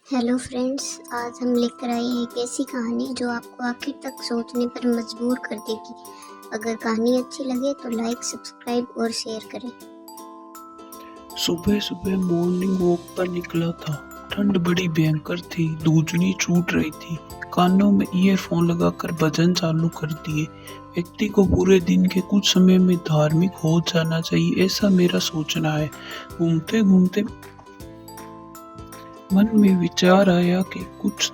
Hello friends, आज हम लेकर आए हैं एक ऐसी कहानी जो आपको आखिर तक सोचने पर मजबूर कर देगी। अगर कहानी अच्छी लगे तो लाइक, सब्सक्राइब और शेयर करें। सुबह सुबह मॉर्निंग वॉक पर निकला था। ठंड बड़ी भयंकर थी, धूजनी छूट रही थी। कानों में ईयरफोन लगाकर भजन चालू कर दिए। व्यक्ति को पूरे दिन के कुछ समय में धार्मिक हो जाना चाहिए, ऐसा मेरा सोचना है। घूमते घूमते मन में विचार आया कि कुछ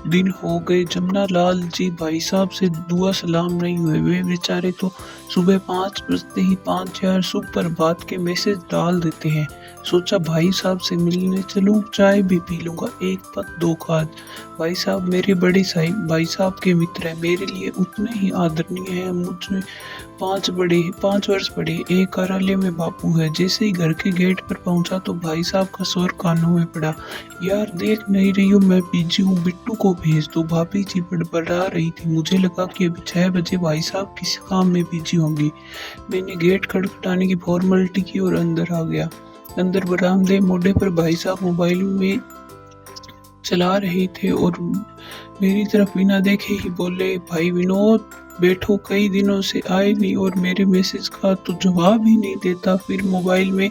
दिन हो गए जमुना लाल जी भाई साहब से दुआ सलाम नहीं हुए। वे बेचारे तो सुबह 5 बजते ही 5 सुप्रभात के मैसेज डाल देते हैं। सोचा भाई साहब से मिलने चलूं, चाय भी पी लूंगा, एक पत दो खाद। भाई साहब मेरे बड़े भाई साहब के मित्र हैं, मेरे लिए उतने ही आदरणीय हैं। मुझे 5 वर्ष बड़े, एक कार्यालय में बापू है। जैसे ही घर के गेट पर पहुंचा तो भाई साहब का स्वर कानों में पड़ा। यार देख नहीं रही हूँ, मैं बिजी हूँ, बिट्टू को भेज दो। भाभी जी बड़बड़ा रही थी। मुझे लगा कि अभी 6 बजे भाई साहब किसी काम में बिजी होंगी। मैंने गेट खटखटाने की फॉर्मेलिटी की और अंदर आ गया। अंदर बरामदे मोड़े पर भाई साहब मोबाइल में चला रहे थे और मेरी तरफ बिना देखे ही बोले, भाई विनोद बैठो, कई दिनों से आए नहीं और मेरे मैसेज का तो जवाब ही नहीं देता। फिर मोबाइल में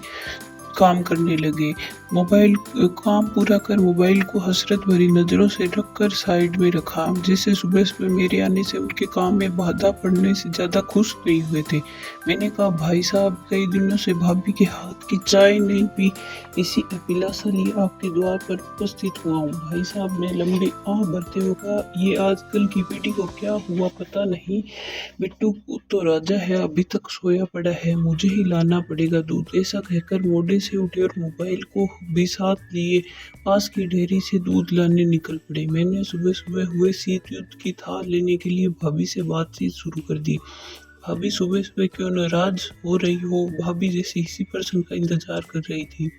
काम करने लगे। मोबाइल काम पूरा कर मोबाइल को हसरत भरी नज़रों से रखकर साइड में रखा। जैसे सुबह सुबह मेरे आने से उनके काम में बाधा पड़ने से ज़्यादा खुश नहीं हुए थे। मैंने कहा, भाई साहब कई दिनों से भाभी के हाथ की चाय नहीं पी, इसी अभिलाषा लिए आपके द्वार पर उपस्थित हुआ हूँ। भाई साहब ने लंबी आह भरते हुए कहा, ये आजकल की पीढ़ी को क्या हुआ पता नहीं। बिट्टू तो राजा है, अभी तक सोया पड़ा है, मुझे ही लाना पड़ेगा दूध। ऐसा कहकर मोड़े से उठे और मोबाइल को भी साथ लिए पास की डेयरी से दूध लाने निकल पड़े। मैंने सुबह सुबह हुए शीत युद्ध की थाह लेने के लिए भाभी से बातचीत शुरू कर दी। भाभी सुबह सुबह क्यों नाराज हो रही हो? भाभी जैसे इसी पर्सन का इंतजार कर रही थी।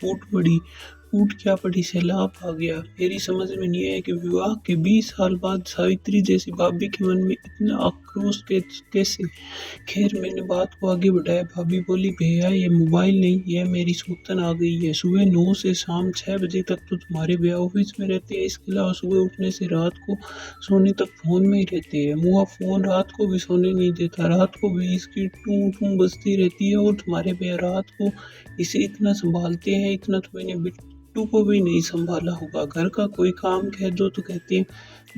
फूट क्या पड़ी, सैलाब आ गया। मेरी समझ में नहीं आया कि विवाह के 20 साल बाद सावित्री जैसी भाभी के मन में इतना आक्रोश कैसे। खैर मैंने बात को आगे बढ़ाया। भाभी बोली, भैया ये मोबाइल नहीं, ये मेरी सौतन आ गई है। सुबह 9 से शाम 6 बजे तक तो तुम्हारे भैया ऑफिस में रहते हैं, इसके अलावा सुबह उठने से रात को सोने तक फोन में ही रहते हैं। मुआ फोन रात को भी सोने नहीं देता, रात को भी इसकी टू टू बजती रहती है और तुम्हारे भैया रात को इसे इतना संभालते हैं, इतना तो मैंने बिट्टू को भी नहीं संभाला होगा। घर का कोई काम कह दो तो कहते हैं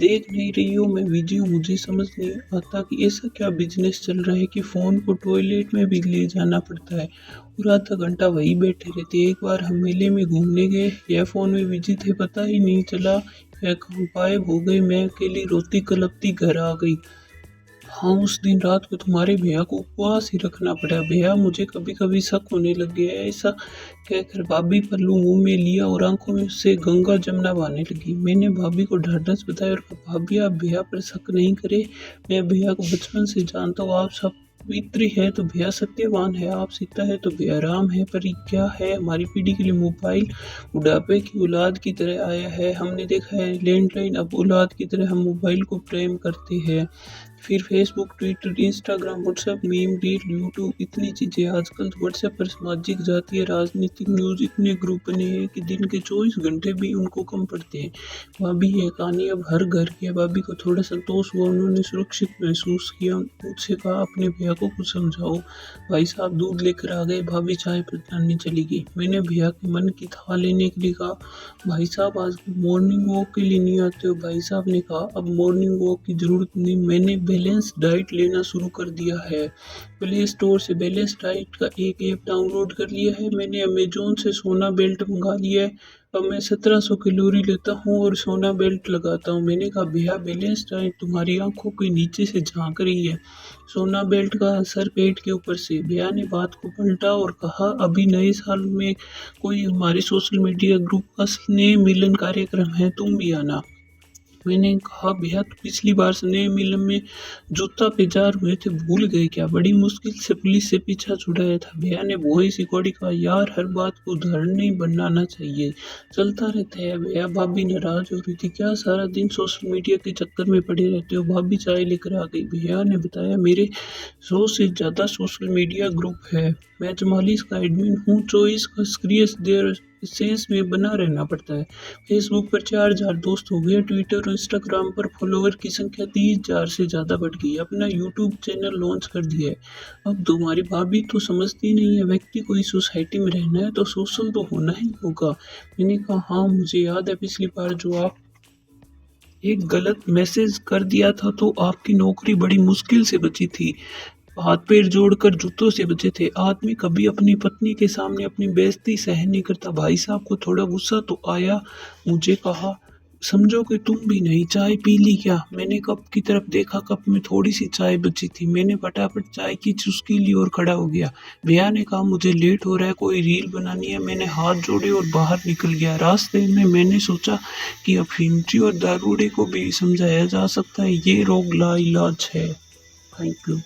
देख नहीं रही हो, मैं बिजी हूँ। मुझे समझ नहीं आता कि ऐसा क्या बिजनेस चल रहा है कि फ़ोन को टॉयलेट में भी ले जाना पड़ता है और आधा घंटा वहीं बैठे रहते। एक बार हम मेले में घूमने गए, यह फ़ोन में बिजी थे, पता ही नहीं चला यह कहाँ गायब हो गए। मैं अकेली रोती कलपती घर आ गई। हाँ, उस दिन रात को तुम्हारे भैया को उपवास ही रखना पड़ा। भैया मुझे कभी कभी शक होने लग गया है। ऐसा कहकर भाभी पल्लू मुंह में लिया और आंखों में से गंगा जमुना बहने लगी। मैंने भाभी को ढाढ़स बताया और कहा, भाभी आप भैया पर शक नहीं करे, मैं भैया को बचपन से जानता हूँ। आप सब पवित्री है तो भैया सत्यवान है, आप सीता है तो भैया राम है। पर ये क्या है, हमारी पीढ़ी के लिए मोबाइल बुढ़ापे की औलाद की तरह आया है। हमने देखा है लैंडलाइन, अब औलाद की तरह हम मोबाइल को प्रेम करते हैं। फिर Facebook, Twitter, Instagram, WhatsApp, meme, reel, YouTube, इतनी चीज़ें। आजकल तो व्हाट्सएप पर सामाजिक, जातीय, राजनीतिक न्यूज़ इतने ग्रुप बने हैं कि दिन के 24 घंटे भी उनको कम पड़ते हैं। भाभी ये कहानी अब हर घर की है। भाभी को थोड़ा संतोष हुआ, उन्होंने सुरक्षित महसूस किया। मुझसे कहा, अपने भैया को कुछ समझाओ। भाई साहब दूध लेकर आ गए, भाभी चाय पिलाने चली गई। मैंने भैया के मन की थाह लेने के लिए कहा, भाई साहब आज मॉर्निंग वॉक के लिए नहीं आते हो? भाई साहब ने कहा, अब मॉर्निंग वॉक की ज़रूरत नहीं, मैंने बैलेंस डाइट लेना शुरू कर दिया है। प्ले स्टोर से बैलेंस डाइट का एक ऐप डाउनलोड कर लिया है। मैंने अमेजोन से सोना बेल्ट मंगा लिया है। अब मैं 1700 कैलोरी लेता हूँ और सोना बेल्ट लगाता हूँ। मैंने कहा, भैया बैलेंस डाइट तुम्हारी आंखों के नीचे से झांक रही है, सोना बेल्ट का असर पेट के ऊपर से। भैया ने बात को पलटा और कहा, अभी नए साल में कोई हमारे सोशल मीडिया ग्रुप का स्नेह मिलन कार्यक्रम है, तुम भी आना। मैंने कहा, भैया तो पिछली बार स्नेह मिलन में जूता बेजार हुए थे, भूल गए क्या? बड़ी मुश्किल से पुलिस से पीछा छुड़ाया था। भैया ने भोई सिकोड़ी कहा, यार हर बात को उदाहरण नहीं बनाना चाहिए, चलता रहता है। भैया भाभी नाराज हो रही थी, क्या सारा दिन सोशल मीडिया के चक्कर में पड़े रहते हो? भाभी चाय लेकर आ गई। भैया ने बताया, मेरे 100 से ज़्यादा सोशल मीडिया ग्रुप है, मैं 44 का एडमिन हूँ, 24 का सक्रिय सेंस में बना रहना पड़ता है। फेसबुक पर 4,000 दोस्त हो गए, ट्विटर और इंस्टाग्राम पर फॉलोअर की संख्या 30,000 से ज़्यादा बढ़ गई, अपना यूट्यूब चैनल लॉन्च कर दिया है। अब तुम्हारी भाभी तो समझती नहीं है, व्यक्ति को इस सोसाइटी में रहना है तो सोशल तो होना ही होगा। मैंने कहा हाँ, मुझे याद है पिछली बार जो आप एक गलत मैसेज कर दिया था तो आपकी नौकरी बड़ी मुश्किल से बची थी। हाथ पैर जोड़कर जूतों से बचे थे। आदमी कभी अपनी पत्नी के सामने अपनी बेइज्जती सहन नहीं करता। भाई साहब को थोड़ा गुस्सा तो आया। मुझे कहा, समझो कि तुम भी नहीं, चाय पी ली क्या? मैंने कप की तरफ देखा, कप में थोड़ी सी चाय बची थी। मैंने फटाफट चाय की चुस्की ली और खड़ा हो गया। भैया ने कहा मुझे लेट हो रहा है, कोई रील बनानी है। मैंने हाथ जोड़े और बाहर निकल गया। रास्ते में मैंने सोचा कि अफीमची और दारूड़े को भी समझाया जा सकता है, ये रोग लाइलाज है। Thank you.